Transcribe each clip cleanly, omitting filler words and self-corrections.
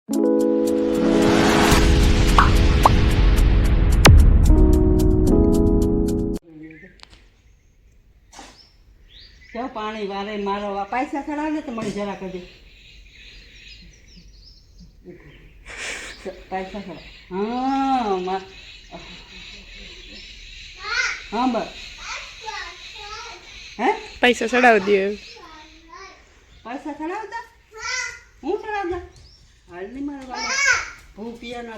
પાણી વારે મારો પૈસા ખરાબ તો મળી જરા કદી પૈસા ખરાબ હા હા બસ હે પૈસા ચડાવી દે પૈસા ચડાવતા હું ચડાવતા હાલ નહીં મારે વાળા હું પિયાનો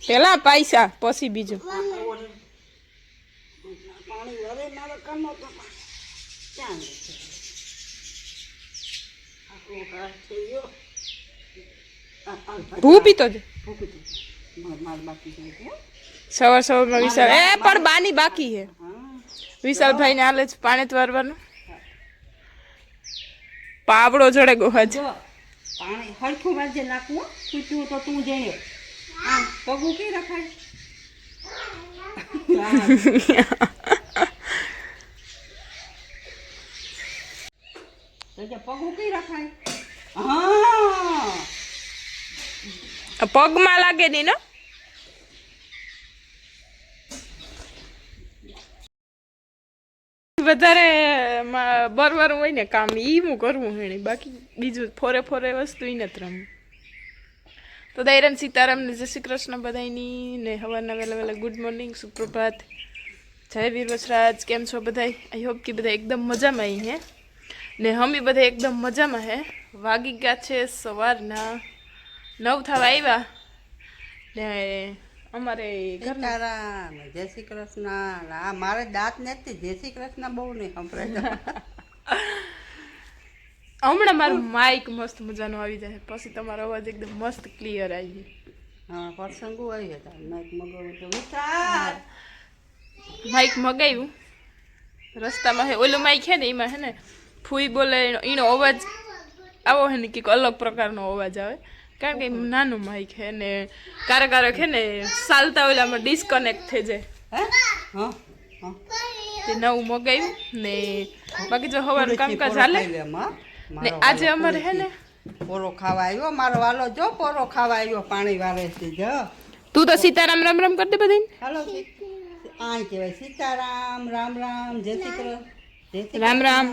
પેલા પૈસા પછી બીજું પાણી વરે મારો કામ હતો ક્યાં ભૂ પીતો છે માર બાકી છે સવાર સવારમાં વિશાલ પણ બાની બાકી છે વિશાલભાઈ ને હાલે છે પાણી વારવાનું પાવડો જોડે ગોહજ પાણી હરખું વાજે નાખવું તૂટ્યું તો તું જઈએ આમ પગું કઈ રખાય પગું કઈ રખાય હા પગમાં લાગે નહીં ને વધારે બરવાર હોય ને કામ ઈ હું કરવું હે બાકી બીજું ફોરે ફોરે વસ્તુ ઈ નથી રમવું તો દૈરન સીતારામ ને જય શ્રી કૃષ્ણ બધાયની ને હવારના વહેલા વહેલા ગુડ મોર્નિંગ સુપ્રભાત જય વીર વસરાજ કેમ છો બધાય આઈ હોપ કે બધા એકદમ મજામાં અહીં હે ને હમી બધા એકદમ મજામાં હે વાગી ગયા છે સવારના 9 થવા આવ્યા ને અમારે સીતારામ જય શ્રી કૃષ્ણ આ મારે દાંત નથી જય શ્રી કૃષ્ણ બહુ નહીં સંભળાય હમણાં મારું માઇક મસ્ત મજાનું આવી જાય પછી તમારો અવાજ એકદમ મસ્ત ક્લિયર આવી હા પ્રસંગો આવી હતા માઇક મગાવ્યું તો વિચાર માઇક મગાવ્યું રસ્તામાં હે ઓલું માઇક હે ને એમાં હે ને ફૂઈ બોલે એનો અવાજ આવો હે ને કંઈક અલગ પ્રકારનો અવાજ આવે કારણ કે નાનું માઇક હે ને ક્યારેક હે ને ચાલતા ઓલામાં ડિસ્કનેક્ટ થઈ જાય તે નવું મગાવ્યું ને બાકી જો હવાનું કામકાજ હાલે ને આજે અમારે હે ને પોરો ખાવા આવ્યો મારો વાલો જો પોરો ખાવા આવ્યો પાણી વારે છે જો તું તો સીતારામ રામ રામ કરી દે બધાને હાલો આ કહેવાય સીતારામ રામ રામ જય શ્રી કૃષ્ણ રામ રામ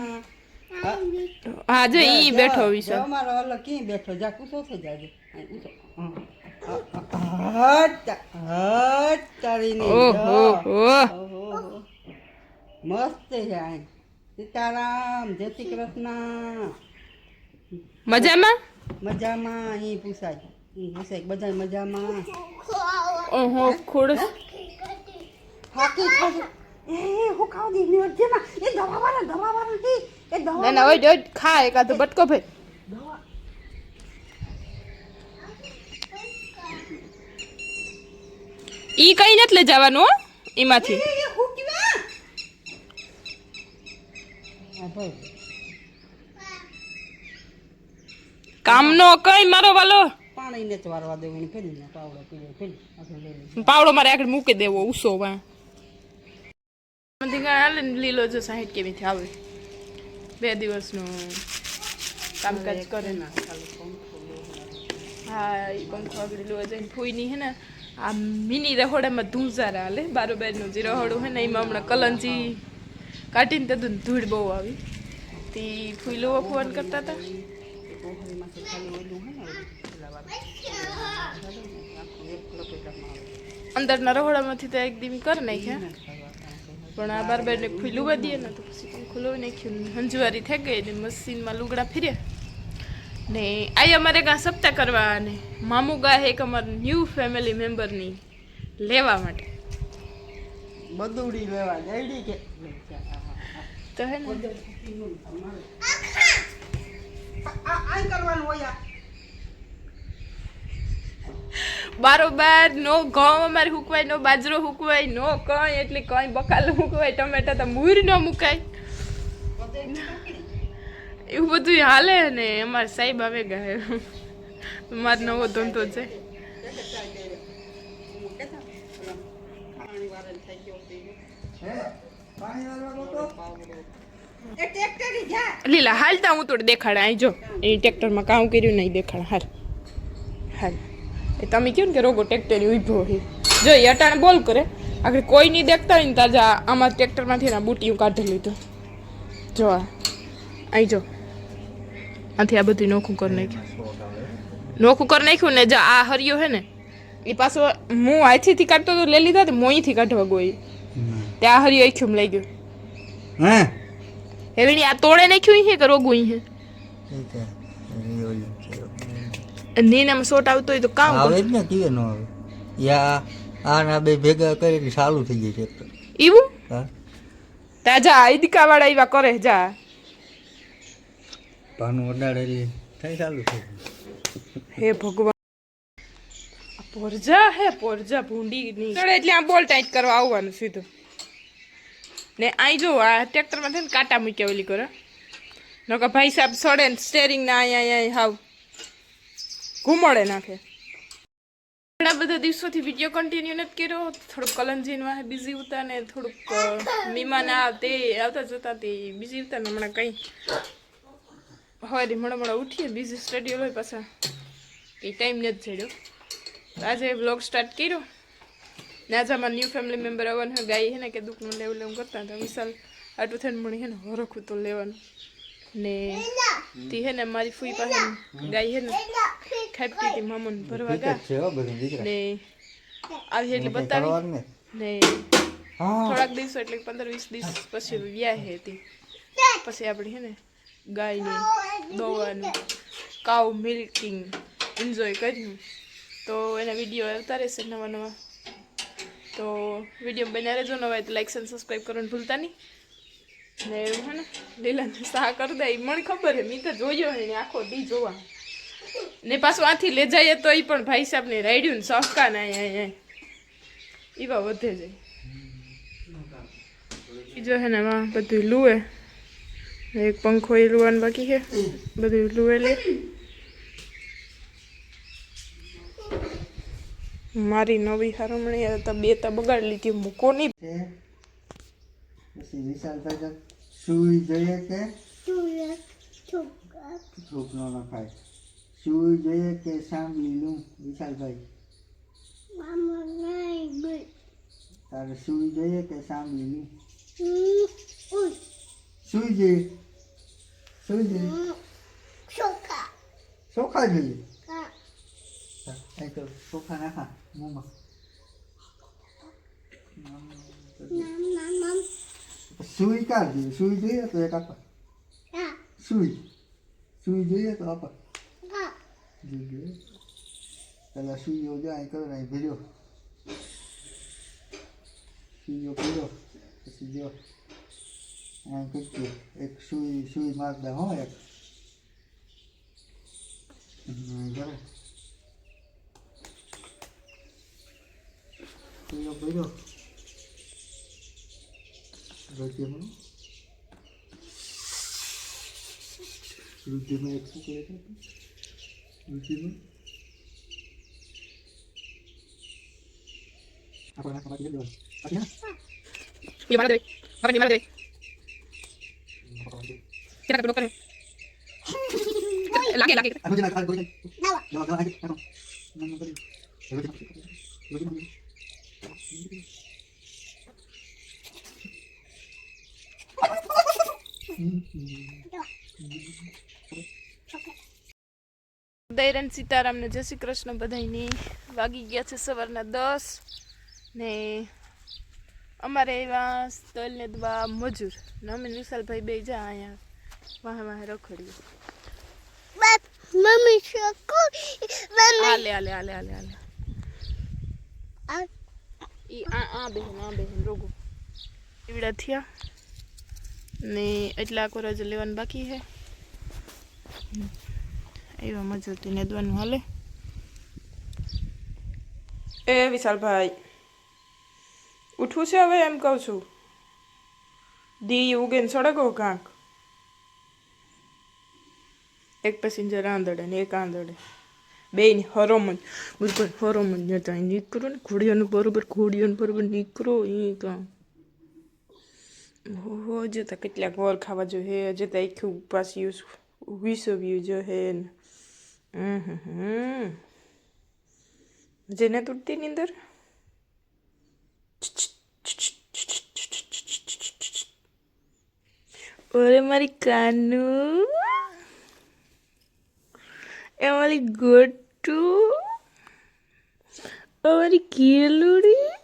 હા જો ઈ બેઠો વિશે મારો વાલો ક્યાં બેઠો જા કુસો થઈ જાજે મસ્ત છે સીતારામ જય શ્રી કૃષ્ણ મજામાં મજામાં અહીં પૂછાય બધા મજામાં ઓહો ખોડ હાકી ખાજો એ હું ખાવ દી ને જેમાં એ દવા વાળા થી એ દવા ના ઓય ખા એકાદો બટકો ભાઈ દવા ઈ કઈ નથી લઈ જવાનું હો એમાંથી એ હું કેવા આ ભાઈ કામનો કઈ મારો વાલો પાણી ને વારવા દેવાની ફેરી ને પાવડો પીડે ફેરી આપણે લઈ લઈએ પાવડો મારે આગળ મૂકી દેવો ઉસો વા મંદી હાલે લીલો જો 60 કેવીથી આવે 2 દિવસનું કામકાજ કરે ના ખાલી પંખો હા એ પંખો આગળ લો જઈને ફૂઈની હે ને આ મિની રહોડામાં ધૂંઝારા હાલે બારોબારનું જે રહોડું હે ને એમાં હમણાં કલંજી કાઢીને તો ધૂળ બહુ આવી તે ફૂઈ લોવા ફોન કરતા હતા પોખરીમાંથી ખાલી ઓલું હે ને અંદરના રહોડામાંથી તો એકદમ કરી નાખ્યા પણ આ બારબારને ખુલ્લું દઈએ ને તો પછી પણ ખુલ્લું નાખ્યું હંજવારી થઈ ગઈ ને મશીનમાં લુગડા ફર્યા ને આ અમારે કાં સપ્તાહ કરવા અને મામુ ગા એક અમારા ન્યૂ ફેમિલી મેમ્બરની લેવા માટે બધુડી લેવા જઈડી કે તો હે ને આ કરવાનું હોય બારોબાર નો ઘઉં અમારે હુકવાય નો બાજરો હુકવાય નો કઈ એટલે કઈ બકાલું હુકવાય ટમેટા તો મૂર ન મુકાય એવું બધું હાલે ને અમારે સાહેબ આવે ગયા મારો નવો ધંધો છે એ ટ્રેક્ટરી જા લીલા હાલતા હું તોડ દેખાડ આઈ જો એ ટ્રેક્ટરમાં કામ કર્યું નહીં દેખાડ હાલ હાલ એ તમે કહો ને કે રોગો ટ્રેક્ટર ઉભો છે જો એ અટાણે બોલ કરે આગળ કોઈ નહીં દેખતા હોય ને તાજા આમાં ટ્રેક્ટરમાંથી ના બુટીયું કાઢી લીધું જો આઈ જો આથી આ બધું નોખું કરી નાખ્યું ને જો આ હરિયો હે ને એ પાછો હું હાથીથી કાઢતો તો લઈ લીધા મોઈથી કાઢવા ગઈ ત્યાં હરિયો આખ્યું લઈ ગયો હવે આ તોડે નાખ્યું છે કે રોગું છે નીનામાં શોટ આવતો હોય તો કામ આવે જ ને કે નો આવે યા આ ના બે ભેગા કરીને ચાલુ થઈ જાય ટ્રેક્ટર એવું હા તાજા ઈદકા વાળા એવા કરે જા પાનું અડાડે થઈ ચાલુ થઈ હે ભગવાન પોરજા હે પોરજા ભૂંડી ની ચડે એટલે આ બોલ ટાઈટ કરવા આવવાનું સીધું ને આઈ જો આ ટ્રેક્ટરમાં છે ને કાંટા મૂક્યા ઓલી કરે નકા ભાઈ સાહેબ સડે ને સ્ટેરિંગ ના અહીંયા હાવ ઘૂમડે નાખે ઘણા બધા દિવસોથી વિડીયો કન્ટિન્યુ નથી કર્યો થોડુંક કલંજીનમાં બિઝી હતા ને થોડુંક મહેમાન તે આવતા જતા તે બિઝી હતા ને હમણાં કંઈ હોય મળા ઉઠીએ બિઝી સ્ટડીઓ હોય પાછા કંઈ ટાઈમ નથી છેડ્યો આજે વ્લોગ સ્ટાર્ટ કર્યો ને આજે અમારા ન્યૂ ફેમિલી મેમ્બર આવવાનું હોય ગાય હે ને કે દુઃખનું લેવું કરતા હતા વિશાલ આટલું થઈને મળી હે ને હરખું તો લેવાનું ને તી હે ને મારી ફૂઈ પાસે ગાય હે ને ખાપતી હતી મામન ભરવા ગા ને આવી એટલે બતાવી ને થોડાક દિવસો એટલે 15-20 દિવસ પછી વ્યાહ હતી પછી આપણે હે ને ગાયની દોવાનું કાઉ મિલ્કિંગ એન્જોય કર્યું તો એના વિડીયો આવતા રહેશે નવા નવા તો વિડીયો બન્યા રહેજો નવા તો લાઈક અને સબસ્ક્રાઈબ કરવાનું ભૂલતા નહીં ને એવું હે ને લીલાને સા કરી દે મને ખબર હે મેં તો જોયો હે ને આખો દી જોવા ને પાછું આથી લે જાય તો એ પણ ભાઈ સાહેબને રાડ્યું ને સહકા ને એવા વધે જાય બીજો હે ને એમાં બધું લુએ એક પંખો એ લુવાનું બાકી છે બધું લુએ લે મારી નવી હારમણી તો બે તો બગાડી લીધી મૂકો નહીં પછી વિશાલભાઈ સુઈ જોઈએ કે છોક નો નખાય સુઈ જોઈએ કે સાંભળી લઉં વિશાલભાઈ તારે સુઈ જોઈએ કે સાંભળી લઉં સુઈ જોઈએ ચોખા જોઈએ ચોખા નાખા મોમાં સુઈ કાઢ જોઈએ સુઈ જોઈએ તો એક આપા સુઈ જોઈએ તો આપા જોઈએ પેલા સુઈઓ જાય કરો ને ભીડ્યો સુઈઓ પીડો પછી જો એમ કીધું એક સુઈ મારતા હો એક કરે સુઈઓ પીડો રુચિમાં એક શું કરે રુચિમાં આપણે ખબર નથી દેવાનું ये मार दे अपने मार दे क्या कर करे लागे मुझे ना बोल ना ना દૈરન સીતારામ ને જય શ્રી કૃષ્ણ બધાયની વાગી ગયા છે સવારના 10 ને અમારે એવા તલ ને દવા મજૂર નમીન વિશાલભાઈ બે જા અહીંયા વાહે રખડ્યું મમ્મી શકો આલે ઈ આ બહેન રોગો એવડા થયા ને એટલા કોરજ લેવાનું બાકી છે એવા મજૂરથી નેદવાનું હાલે એ વિશાલભાઈ ઉઠવું છે હવે એમ કહું છું દી ઉગે ને સડકો કાંક એક પેસેન્જર આંધળે ને એક આંધળે બે ને હરોમન બરોબર હરોમન જતા નીકળો ને ઘોડિયાનું બરોબર નીકળો એ કાં હો જતા કેટલાક વર ખાવા જો હે જતા આખું પાછી 20 વ્યૂ જો હે ને જેને તૂટતી ની અંદર ઓરે મારી કાનુ એ મારી ગોટુ અમારી કેલુડી